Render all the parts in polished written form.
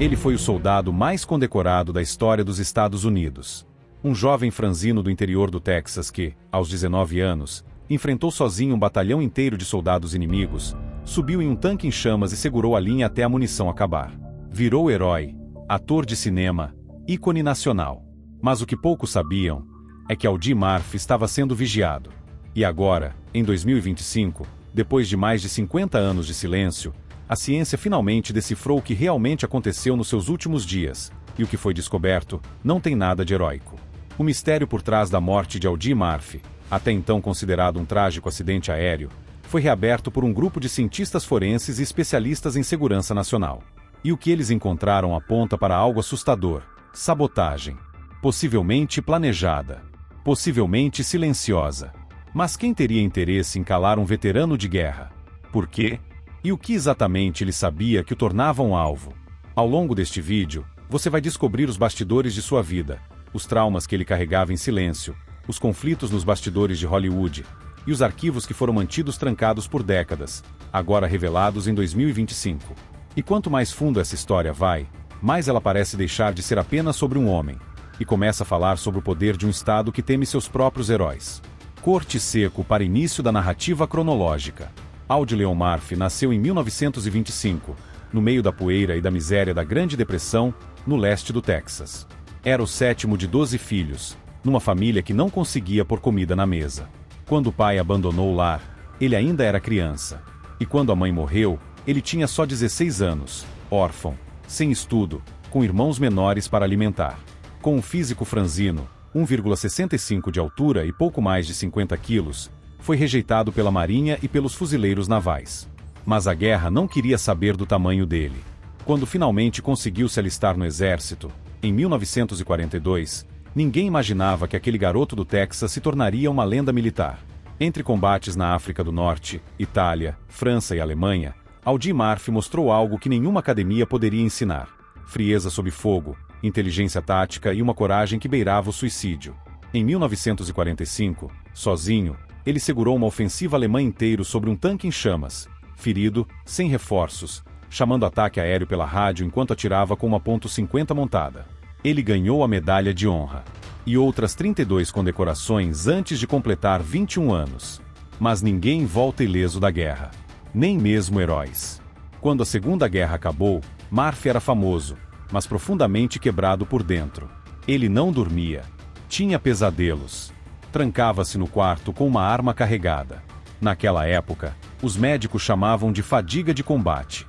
Ele foi o soldado mais condecorado da história dos Estados Unidos. Um jovem franzino do interior do Texas que, aos 19 anos, enfrentou sozinho um batalhão inteiro de soldados inimigos, subiu em um tanque em chamas e segurou a linha até a munição acabar. Virou herói, ator de cinema, ícone nacional. Mas o que poucos sabiam é que Audie Murphy estava sendo vigiado. E agora, em 2025, depois de mais de 50 anos de silêncio, a ciência finalmente decifrou o que realmente aconteceu nos seus últimos dias, e o que foi descoberto não tem nada de heróico. O mistério por trás da morte de Audie Murphy, até então considerado um trágico acidente aéreo, foi reaberto por um grupo de cientistas forenses e especialistas em segurança nacional. E o que eles encontraram aponta para algo assustador: sabotagem. Possivelmente planejada. Possivelmente silenciosa. Mas quem teria interesse em calar um veterano de guerra? Por quê? E o que exatamente ele sabia que o tornava um alvo? Ao longo deste vídeo, você vai descobrir os bastidores de sua vida, os traumas que ele carregava em silêncio, os conflitos nos bastidores de Hollywood, e os arquivos que foram mantidos trancados por décadas, agora revelados em 2025. E quanto mais fundo essa história vai, mais ela parece deixar de ser apenas sobre um homem, e começa a falar sobre o poder de um Estado que teme seus próprios heróis. Corte seco para início da narrativa cronológica. Audie Leon Murphy nasceu em 1925, no meio da poeira e da miséria da Grande Depressão, no leste do Texas. Era o sétimo de 12 filhos, numa família que não conseguia pôr comida na mesa. Quando o pai abandonou o lar, ele ainda era criança. E quando a mãe morreu, ele tinha só 16 anos, órfão, sem estudo, com irmãos menores para alimentar. Com um físico franzino, 1,65 de altura e pouco mais de 50 quilos, foi rejeitado pela Marinha e pelos fuzileiros navais. Mas a guerra não queria saber do tamanho dele. Quando finalmente conseguiu se alistar no exército, em 1942, ninguém imaginava que aquele garoto do Texas se tornaria uma lenda militar. Entre combates na África do Norte, Itália, França e Alemanha, Audie Murphy mostrou algo que nenhuma academia poderia ensinar: frieza sob fogo, inteligência tática e uma coragem que beirava o suicídio. Em 1945, sozinho, ele segurou uma ofensiva alemã inteira sobre um tanque em chamas, ferido, sem reforços, chamando ataque aéreo pela rádio enquanto atirava com uma .50 montada. Ele ganhou a medalha de honra e outras 32 condecorações antes de completar 21 anos. Mas ninguém volta ileso da guerra, nem mesmo heróis. Quando a Segunda Guerra acabou, Murphy era famoso, mas profundamente quebrado por dentro. Ele não dormia. Tinha pesadelos. Trancava-se no quarto com uma arma carregada. Naquela época, os médicos chamavam de fadiga de combate.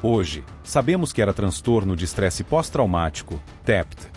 Hoje, sabemos que era transtorno de estresse pós-traumático, TEPT,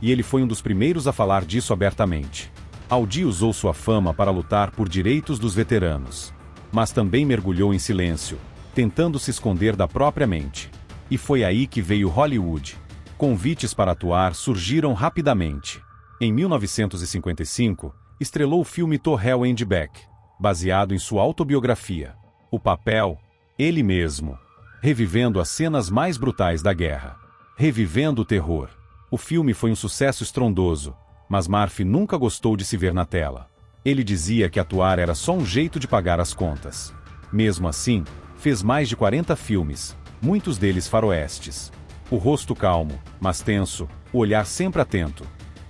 e ele foi um dos primeiros a falar disso abertamente. Audie usou sua fama para lutar por direitos dos veteranos. Mas também mergulhou em silêncio, tentando se esconder da própria mente. E foi aí que veio Hollywood. Convites para atuar surgiram rapidamente. Em 1955, estrelou o filme To Hell and Back, baseado em sua autobiografia. O papel, ele mesmo. Revivendo as cenas mais brutais da guerra. Revivendo o terror. O filme foi um sucesso estrondoso, mas Murphy nunca gostou de se ver na tela. Ele dizia que atuar era só um jeito de pagar as contas. Mesmo assim, fez mais de 40 filmes, muitos deles faroestes. O rosto calmo, mas tenso, o olhar sempre atento.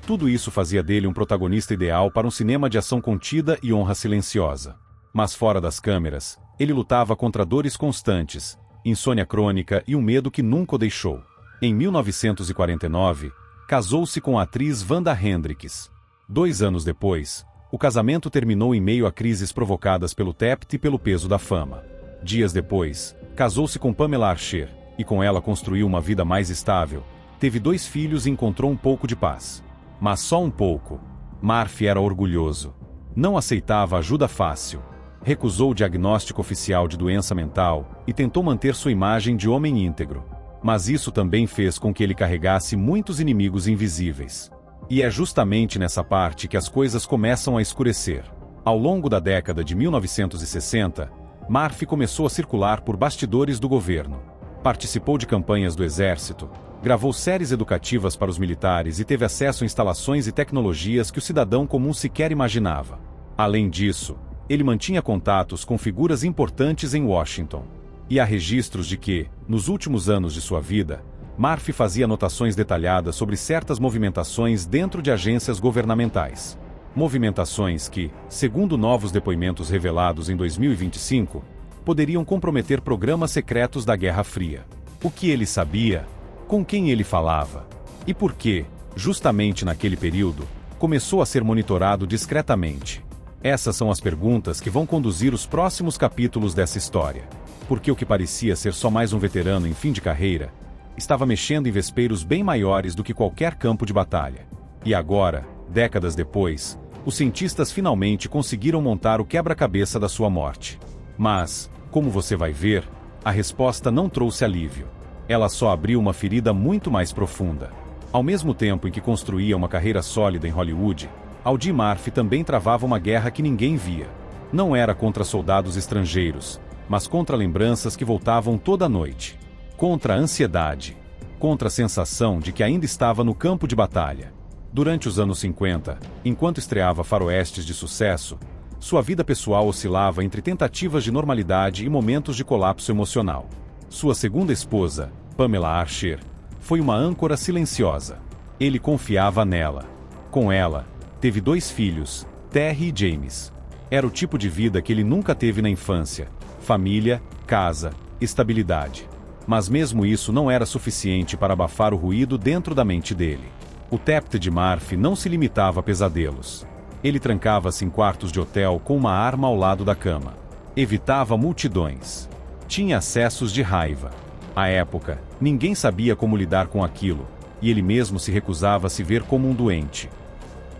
Tudo isso fazia dele um protagonista ideal para um cinema de ação contida e honra silenciosa. Mas fora das câmeras, ele lutava contra dores constantes, insônia crônica e um medo que nunca o deixou. Em 1949, casou-se com a atriz Wanda Hendricks. 2 anos depois, o casamento terminou em meio a crises provocadas pelo TEPT e pelo peso da fama. Dias depois, casou-se com Pamela Archer, e com ela construiu uma vida mais estável, teve 2 filhos e encontrou um pouco de paz. Mas só um pouco. Murphy era orgulhoso. Não aceitava ajuda fácil. Recusou o diagnóstico oficial de doença mental e tentou manter sua imagem de homem íntegro. Mas isso também fez com que ele carregasse muitos inimigos invisíveis. E é justamente nessa parte que as coisas começam a escurecer. Ao longo da década de 1960, Murphy começou a circular por bastidores do governo. Participou de campanhas do exército, gravou séries educativas para os militares e teve acesso a instalações e tecnologias que o cidadão comum sequer imaginava. Além disso, ele mantinha contatos com figuras importantes em Washington. E há registros de que, nos últimos anos de sua vida, Murphy fazia anotações detalhadas sobre certas movimentações dentro de agências governamentais. Movimentações que, segundo novos depoimentos revelados em 2025, poderiam comprometer programas secretos da Guerra Fria. O que ele sabia? Com quem ele falava? E por que, justamente naquele período, começou a ser monitorado discretamente? Essas são as perguntas que vão conduzir os próximos capítulos dessa história. Porque o que parecia ser só mais um veterano em fim de carreira, estava mexendo em vespeiros bem maiores do que qualquer campo de batalha. E agora, décadas depois, os cientistas finalmente conseguiram montar o quebra-cabeça da sua morte. Mas, como você vai ver, a resposta não trouxe alívio. Ela só abriu uma ferida muito mais profunda. Ao mesmo tempo em que construía uma carreira sólida em Hollywood, Audie Murphy também travava uma guerra que ninguém via. Não era contra soldados estrangeiros, mas contra lembranças que voltavam toda noite. Contra a ansiedade. Contra a sensação de que ainda estava no campo de batalha. Durante os anos 50, enquanto estreava faroestes de sucesso, sua vida pessoal oscilava entre tentativas de normalidade e momentos de colapso emocional. Sua segunda esposa, Pamela Archer, foi uma âncora silenciosa. Ele confiava nela. Com ela, teve 2 filhos, Terry e James. Era o tipo de vida que ele nunca teve na infância: família, casa, estabilidade. Mas mesmo isso não era suficiente para abafar o ruído dentro da mente dele. O Tapted de Murphy não se limitava a pesadelos. Ele trancava-se em quartos de hotel com uma arma ao lado da cama. Evitava multidões. Tinha acessos de raiva. À época, ninguém sabia como lidar com aquilo, e ele mesmo se recusava a se ver como um doente.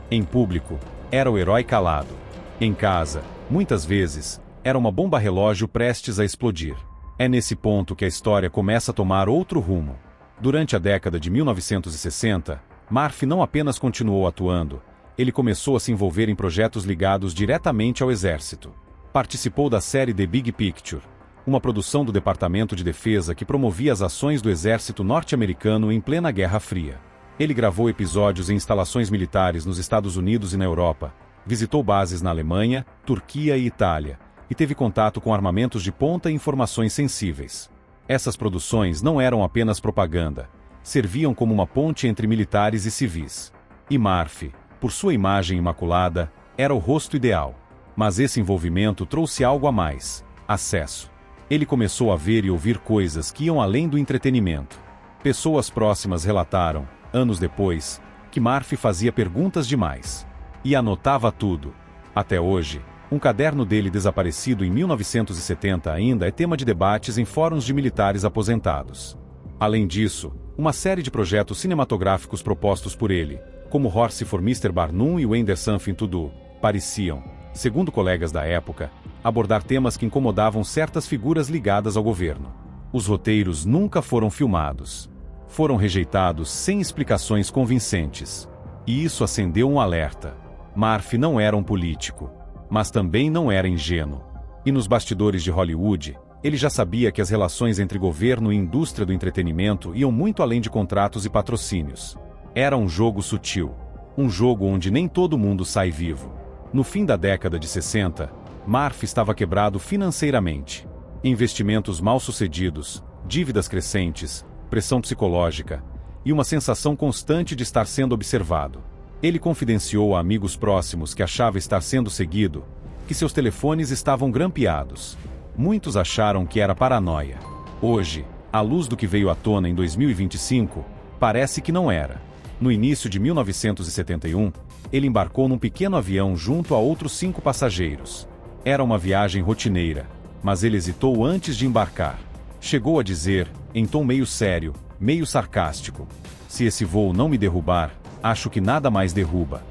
Em público, era o herói calado. Em casa, muitas vezes, era uma bomba relógio prestes a explodir. É nesse ponto que a história começa a tomar outro rumo. Durante a década de 1960, Murphy não apenas continuou atuando, ele começou a se envolver em projetos ligados diretamente ao exército. Participou da série The Big Picture, uma produção do Departamento de Defesa que promovia as ações do exército norte-americano em plena Guerra Fria. Ele gravou episódios em instalações militares nos Estados Unidos e na Europa, visitou bases na Alemanha, Turquia e Itália, e teve contato com armamentos de ponta e informações sensíveis. Essas produções não eram apenas propaganda, serviam como uma ponte entre militares e civis. E Murphy, por sua imagem imaculada, era o rosto ideal. Mas esse envolvimento trouxe algo a mais: acesso. Ele começou a ver e ouvir coisas que iam além do entretenimento. Pessoas próximas relataram, anos depois, que Murphy fazia perguntas demais. E anotava tudo. Até hoje, um caderno dele desaparecido em 1970 ainda é tema de debates em fóruns de militares aposentados. Além disso, uma série de projetos cinematográficos propostos por ele, como Horse for Mr. Barnum e When There's Something to Do, pareciam, segundo colegas da época, abordar temas que incomodavam certas figuras ligadas ao governo. Os roteiros nunca foram filmados. Foram rejeitados sem explicações convincentes. E isso acendeu um alerta. Murphy não era um político, mas também não era ingênuo. E nos bastidores de Hollywood, ele já sabia que as relações entre governo e indústria do entretenimento iam muito além de contratos e patrocínios. Era um jogo sutil. Um jogo onde nem todo mundo sai vivo. No fim da década de 60, Murphy estava quebrado financeiramente. Investimentos mal-sucedidos, dívidas crescentes, pressão psicológica e uma sensação constante de estar sendo observado. Ele confidenciou a amigos próximos que achava estar sendo seguido, que seus telefones estavam grampeados. Muitos acharam que era paranoia. Hoje, à luz do que veio à tona em 2025, parece que não era. No início de 1971, ele embarcou num pequeno avião junto a outros 5 passageiros. Era uma viagem rotineira, mas ele hesitou antes de embarcar. Chegou a dizer, em tom meio sério, meio sarcástico: "Se esse voo não me derrubar, acho que nada mais derruba."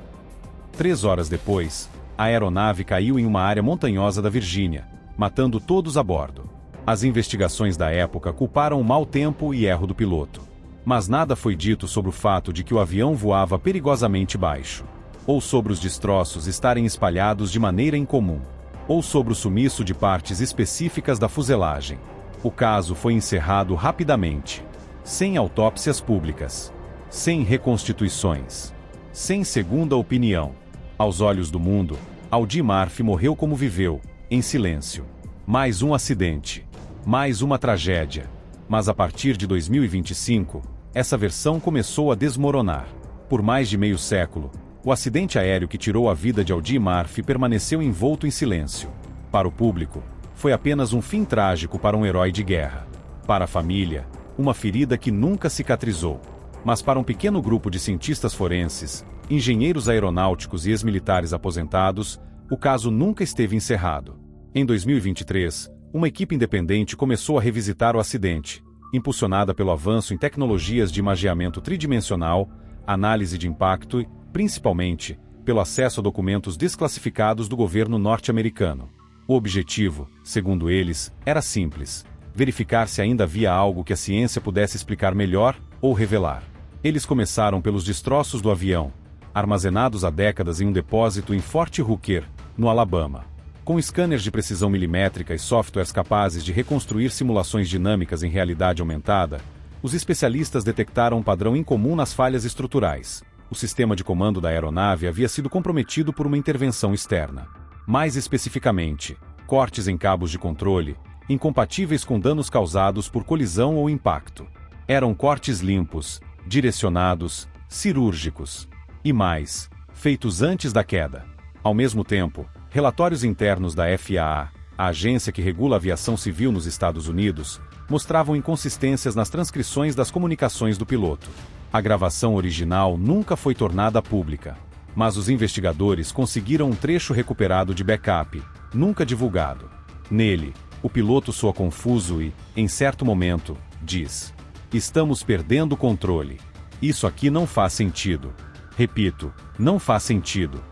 3 horas depois, a aeronave caiu em uma área montanhosa da Virgínia, matando todos a bordo. As investigações da época culparam o mau tempo e erro do piloto. Mas nada foi dito sobre o fato de que o avião voava perigosamente baixo, ou sobre os destroços estarem espalhados de maneira incomum, ou sobre o sumiço de partes específicas da fuselagem. O caso foi encerrado rapidamente, sem autópsias públicas, sem reconstituições, sem segunda opinião. Aos olhos do mundo, Audie Murphy morreu como viveu, em silêncio. Mais um acidente, mais uma tragédia. Mas a partir de 2025, essa versão começou a desmoronar. Por mais de meio século, o acidente aéreo que tirou a vida de Audie Murphy permaneceu envolto em silêncio. Para o público, foi apenas um fim trágico para um herói de guerra. Para a família, uma ferida que nunca cicatrizou. Mas para um pequeno grupo de cientistas forenses, engenheiros aeronáuticos e ex-militares aposentados, o caso nunca esteve encerrado. Em 2023, uma equipe independente começou a revisitar o acidente, impulsionada pelo avanço em tecnologias de imageamento tridimensional, análise de impacto e, principalmente, pelo acesso a documentos desclassificados do governo norte-americano. O objetivo, segundo eles, era simples: verificar se ainda havia algo que a ciência pudesse explicar melhor ou revelar. Eles começaram pelos destroços do avião, armazenados há décadas em um depósito em Fort Hooker, no Alabama. Com scanners de precisão milimétrica e softwares capazes de reconstruir simulações dinâmicas em realidade aumentada, os especialistas detectaram um padrão incomum nas falhas estruturais. O sistema de comando da aeronave havia sido comprometido por uma intervenção externa. Mais especificamente, cortes em cabos de controle, incompatíveis com danos causados por colisão ou impacto. Eram cortes limpos, direcionados, cirúrgicos. E mais, feitos antes da queda. Ao mesmo tempo, relatórios internos da FAA, a agência que regula a aviação civil nos Estados Unidos, mostravam inconsistências nas transcrições das comunicações do piloto. A gravação original nunca foi tornada pública, mas os investigadores conseguiram um trecho recuperado de backup, nunca divulgado. Nele, o piloto soa confuso e, em certo momento, diz: "Estamos perdendo o controle. Isso aqui não faz sentido. Repito, não faz sentido."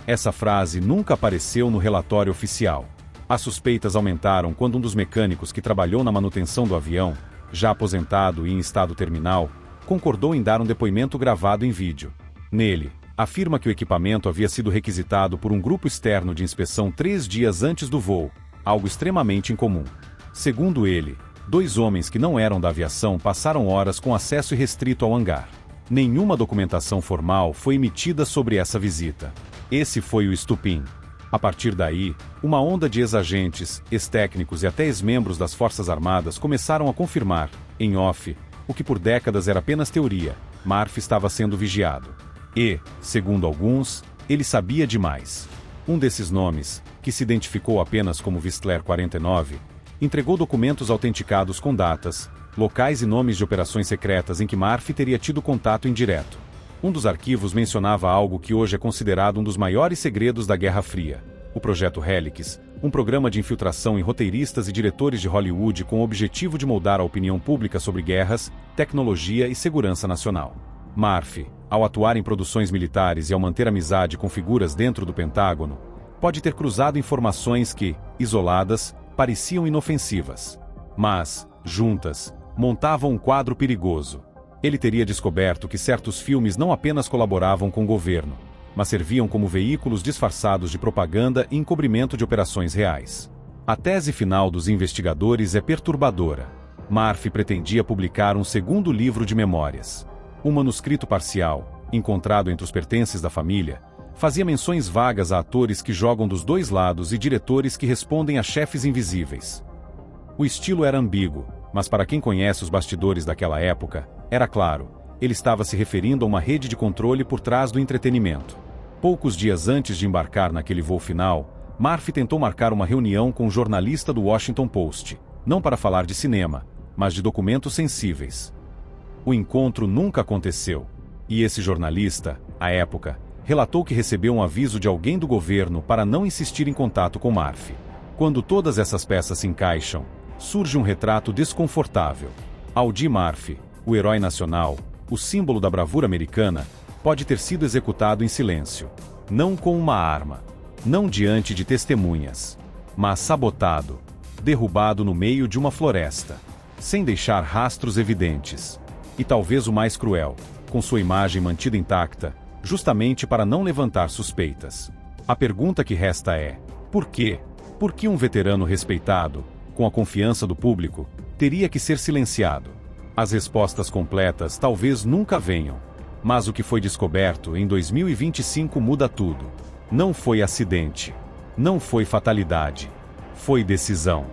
Essa frase nunca apareceu no relatório oficial. As suspeitas aumentaram quando um dos mecânicos que trabalhou na manutenção do avião, já aposentado e em estado terminal, concordou em dar um depoimento gravado em vídeo. Nele, afirma que o equipamento havia sido requisitado por um grupo externo de inspeção 3 dias antes do voo, algo extremamente incomum. Segundo ele, 2 homens que não eram da aviação passaram horas com acesso irrestrito ao hangar. Nenhuma documentação formal foi emitida sobre essa visita. Esse foi o estupim. A partir daí, uma onda de ex-agentes, ex-técnicos e até ex-membros das Forças Armadas começaram a confirmar, em off, o que por décadas era apenas teoria: Murphy estava sendo vigiado. E, segundo alguns, ele sabia demais. Um desses nomes, que se identificou apenas como Whistler 49, entregou documentos autenticados com datas, locais e nomes de operações secretas em que Murphy teria tido contato indireto. Um dos arquivos mencionava algo que hoje é considerado um dos maiores segredos da Guerra Fria: o Projeto Helix, um programa de infiltração em roteiristas e diretores de Hollywood com o objetivo de moldar a opinião pública sobre guerras, tecnologia e segurança nacional. Murphy, ao atuar em produções militares e ao manter amizade com figuras dentro do Pentágono, pode ter cruzado informações que, isoladas, pareciam inofensivas. Mas, juntas, montavam um quadro perigoso. Ele teria descoberto que certos filmes não apenas colaboravam com o governo, mas serviam como veículos disfarçados de propaganda e encobrimento de operações reais. A tese final dos investigadores é perturbadora. Murphy pretendia publicar um segundo livro de memórias. Um manuscrito parcial, encontrado entre os pertences da família, fazia menções vagas a atores que jogam dos 2 lados e diretores que respondem a chefes invisíveis. O estilo era ambíguo, mas para quem conhece os bastidores daquela época, era claro: ele estava se referindo a uma rede de controle por trás do entretenimento. Poucos dias antes de embarcar naquele voo final, Murphy tentou marcar uma reunião com um jornalista do Washington Post, não para falar de cinema, mas de documentos sensíveis. O encontro nunca aconteceu, e esse jornalista, à época, relatou que recebeu um aviso de alguém do governo para não insistir em contato com Murphy. Quando todas essas peças se encaixam, surge um retrato desconfortável. Audie Murphy, o herói nacional, o símbolo da bravura americana, pode ter sido executado em silêncio. Não com uma arma, não diante de testemunhas, mas sabotado, derrubado no meio de uma floresta, sem deixar rastros evidentes. E talvez o mais cruel, com sua imagem mantida intacta, justamente para não levantar suspeitas. A pergunta que resta é: por quê? Por que um veterano respeitado, com a confiança do público, teria que ser silenciado? As respostas completas talvez nunca venham, mas o que foi descoberto em 2025 muda tudo. Não foi acidente, não foi fatalidade, foi decisão.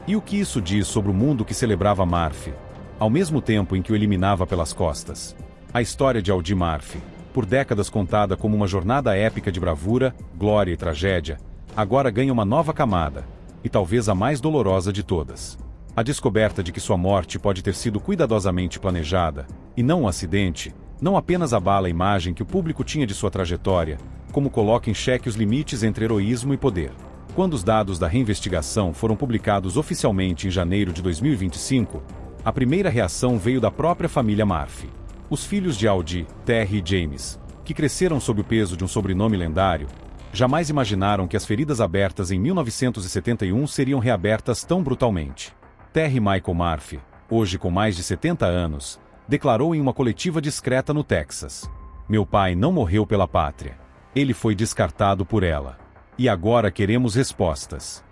E o que isso diz sobre o mundo que celebrava Murphy, ao mesmo tempo em que o eliminava pelas costas? A história de Audie Murphy, por décadas contada como uma jornada épica de bravura, glória e tragédia, agora ganha uma nova camada, e talvez a mais dolorosa de todas. A descoberta de que sua morte pode ter sido cuidadosamente planejada, e não um acidente, não apenas abala a imagem que o público tinha de sua trajetória, como coloca em xeque os limites entre heroísmo e poder. Quando os dados da reinvestigação foram publicados oficialmente em janeiro de 2025, a primeira reação veio da própria família Murphy. Os filhos de Audie, Terry e James, que cresceram sob o peso de um sobrenome lendário, jamais imaginaram que as feridas abertas em 1971 seriam reabertas tão brutalmente. Terry Michael Murphy, hoje com mais de 70 anos, declarou em uma coletiva discreta no Texas: "Meu pai não morreu pela pátria. Ele foi descartado por ela. E agora queremos respostas."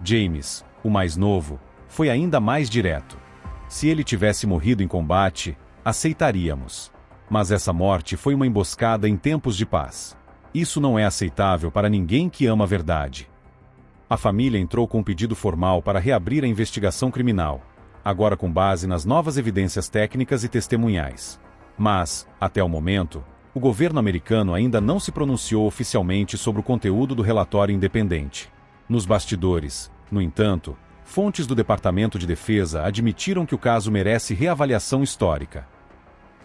James, o mais novo, foi ainda mais direto. "Se ele tivesse morrido em combate, aceitaríamos. Mas essa morte foi uma emboscada em tempos de paz. Isso não é aceitável para ninguém que ama a verdade." A família entrou com um pedido formal para reabrir a investigação criminal, agora com base nas novas evidências técnicas e testemunhais. Mas, até o momento, o governo americano ainda não se pronunciou oficialmente sobre o conteúdo do relatório independente. Nos bastidores, no entanto, fontes do Departamento de Defesa admitiram que o caso merece reavaliação histórica.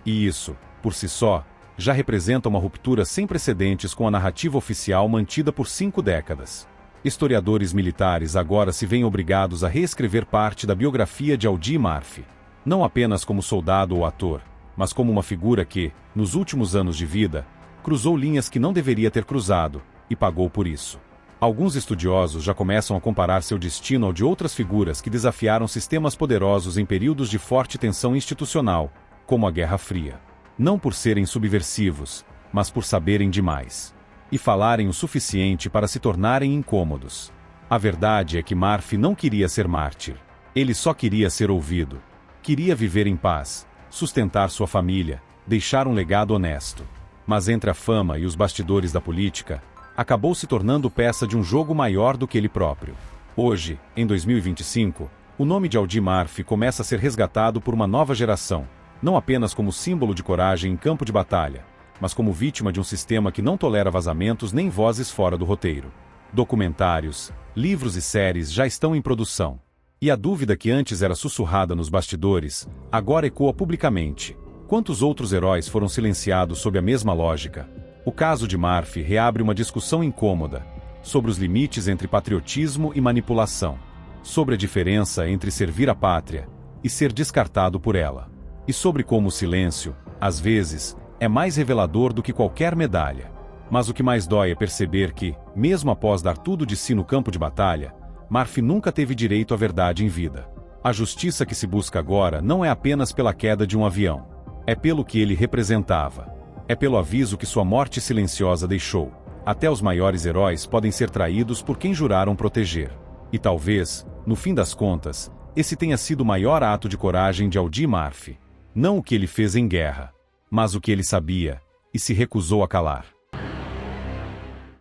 E isso, por si só, já representa uma ruptura sem precedentes com a narrativa oficial mantida por 5 décadas. Historiadores militares agora se veem obrigados a reescrever parte da biografia de Audie Murphy, não apenas como soldado ou ator, mas como uma figura que, nos últimos anos de vida, cruzou linhas que não deveria ter cruzado, e pagou por isso. Alguns estudiosos já começam a comparar seu destino ao de outras figuras que desafiaram sistemas poderosos em períodos de forte tensão institucional, como a Guerra Fria. Não por serem subversivos, mas por saberem demais. E falarem o suficiente para se tornarem incômodos. A verdade é que Murphy não queria ser mártir. Ele só queria ser ouvido. Queria viver em paz, sustentar sua família, deixar um legado honesto. Mas entre a fama e os bastidores da política, acabou se tornando peça de um jogo maior do que ele próprio. Hoje, em 2025, o nome de Audie Murphy começa a ser resgatado por uma nova geração, não apenas como símbolo de coragem em campo de batalha, mas como vítima de um sistema que não tolera vazamentos nem vozes fora do roteiro. Documentários, livros e séries já estão em produção. E a dúvida que antes era sussurrada nos bastidores, agora ecoa publicamente. Quantos outros heróis foram silenciados sob a mesma lógica? O caso de Murphy reabre uma discussão incômoda sobre os limites entre patriotismo e manipulação, sobre a diferença entre servir a pátria e ser descartado por ela, e sobre como o silêncio, às vezes, é mais revelador do que qualquer medalha. Mas o que mais dói é perceber que, mesmo após dar tudo de si no campo de batalha, Murphy nunca teve direito à verdade em vida. A justiça que se busca agora não é apenas pela queda de um avião. É pelo que ele representava. É pelo aviso que sua morte silenciosa deixou. Até os maiores heróis podem ser traídos por quem juraram proteger. E talvez, no fim das contas, esse tenha sido o maior ato de coragem de Audie Murphy. Não o que ele fez em guerra, mas o que ele sabia, e se recusou a calar.